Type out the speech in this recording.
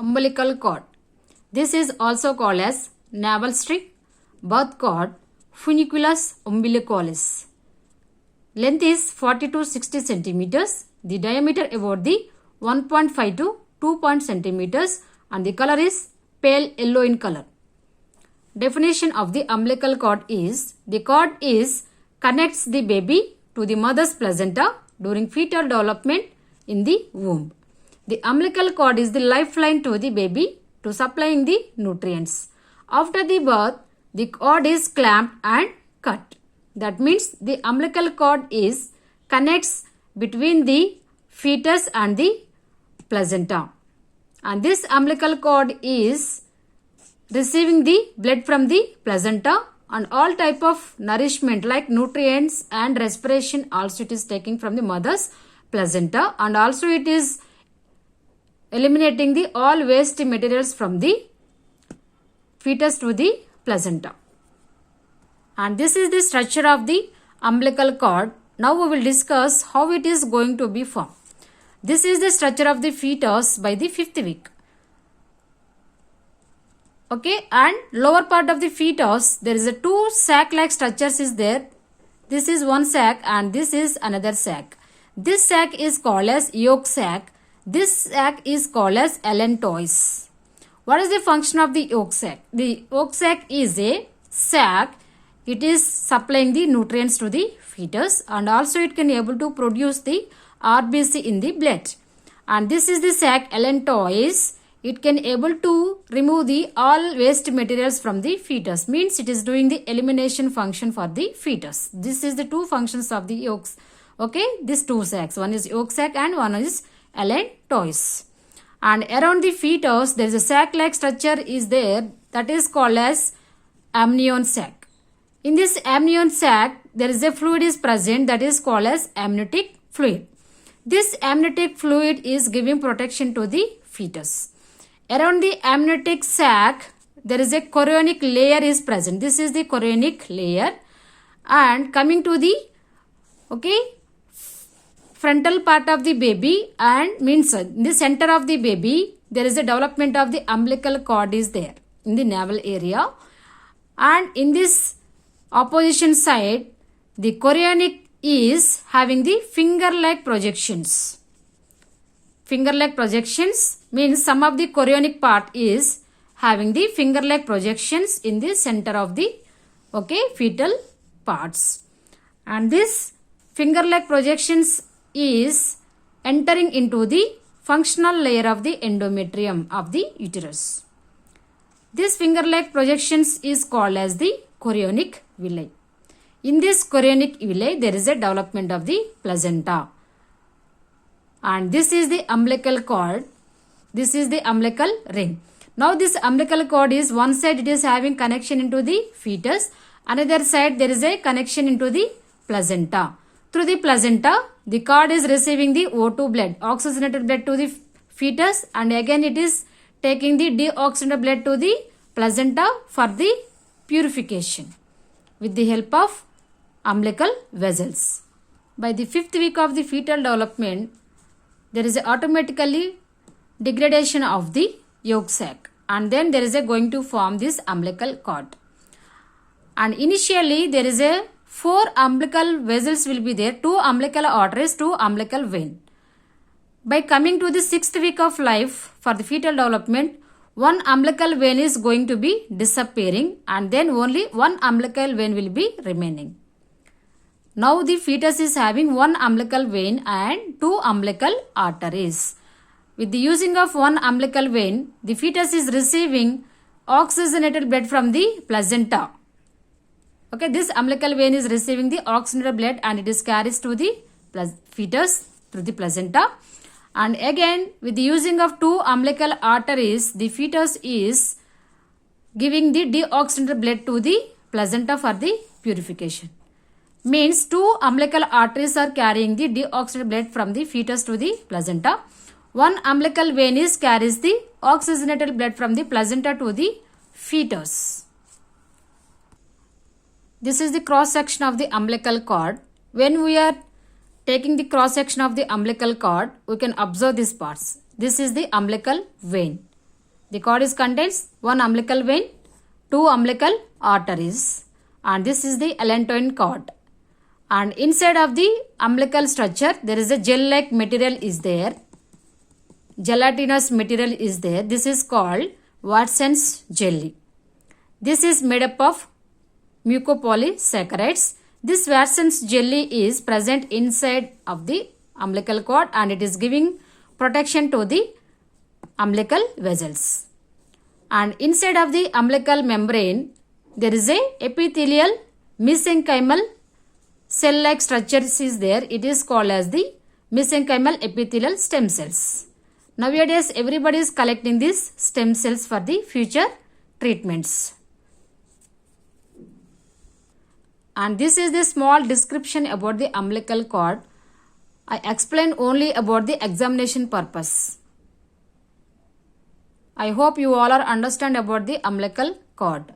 Umbilical cord. This is also called as navel string, birth cord, funiculus umbilicalis. Length is 40 to 60 centimeters. The diameter about the 1.5 to 2 centimeters and the color is pale yellow in color. Definition of the umbilical cord is the cord connects the baby to the mother's placenta during fetal development in the womb. The umbilical cord is the lifeline to the baby to supplying the nutrients. After the birth, the cord is clamped and cut. That means the umbilical cord connects between the fetus and the placenta. And this umbilical cord is receiving the blood from the placenta and all type of nourishment like nutrients and respiration also it is taking from the mother's placenta, and also it is eliminating the all waste materials from the fetus to the placenta. And this is the structure of the umbilical cord. Now we will discuss how it is going to be formed. This is the structure of the fetus by the 5th week. Okay, and lower part of the fetus, there is a two sac-like structures is there. This is one sac and this is another sac. This sac is called as yolk sac. This sac is called as allantois. What is the function of the yolk sac? The yolk sac is a sac. It is supplying the nutrients to the fetus and also it can able to produce the RBC in the blood. And this is the sac allantois. It can able to remove the all waste materials from the fetus. Means it is doing the elimination function for the fetus. This is the two functions of the yolks. Okay, these two sacs. One is yolk sac and one is allantois. And around the fetus there is a sac-like structure is there that is called as amnion sac. In this amnion sac there is a fluid is present that is called as amniotic fluid. This amniotic fluid is giving protection to the fetus. Around the amniotic sac there is a chorionic layer is present. This is the chorionic layer, and coming to the frontal part of the baby and means in the center of the baby there is a development of the umbilical cord is there in the navel area, and in this opposition side the chorionic is having the finger-like projections. Finger-like projections means some of the chorionic part is having the finger-like projections in the center of the fetal parts, and this finger-like projections is entering into the functional layer of the endometrium of the uterus. This finger-like projections is called as the chorionic villi. In this chorionic villi there is a development of the placenta. And this is the umbilical cord. This is the umbilical ring. Now this umbilical cord is one side it is having connection into the fetus. Another side there is a connection into the placenta. Through the placenta the cord is receiving the O2 blood, oxygenated blood to the fetus, and again it is taking the deoxygenated blood to the placenta for the purification with the help of umbilical vessels. By the 5th week of the fetal development there is a automatically degradation of the yolk sac, and then there is a going to form this umbilical cord. And initially there is a 4 umbilical vessels will be there, 2 umbilical arteries, 2 umbilical vein. By coming to the 6th week of life for the fetal development, 1 umbilical vein is going to be disappearing and then only 1 umbilical vein will be remaining. Now the fetus is having 1 umbilical vein and 2 umbilical arteries. With the using of 1 umbilical vein, the fetus is receiving oxygenated blood from the placenta. Okay, this umbilical vein is receiving the oxygenated blood and it is carries to the fetus through the placenta. And again with the using of 2 umbilical arteries, the fetus is giving the deoxygenated blood to the placenta for the purification. Means 2 umbilical arteries are carrying the deoxygenated blood from the fetus to the placenta. 1 umbilical vein is carries the oxygenated blood from the placenta to the fetus. This is the cross section of the umbilical cord. When we are taking the cross section of the umbilical cord, we can observe these parts. This is the umbilical vein. The cord is contains one umbilical vein, two umbilical arteries, and this is the allantoin cord. And inside of the umbilical structure, there is a gel-like material is there. Gelatinous material is there. This is called Watson's jelly. This is made up of mucopolysaccharides. This Watson's jelly is present inside of the umbilical cord and it is giving protection to the umbilical vessels. And inside of the umbilical membrane, there is a epithelial mesenchymal cell-like structure is there. It is called as the mesenchymal epithelial stem cells. Nowadays, everybody is collecting these stem cells for the future treatments. And this is the small description about the umbilical cord. I explain only about the examination purpose. I hope you all are understand about the umbilical cord.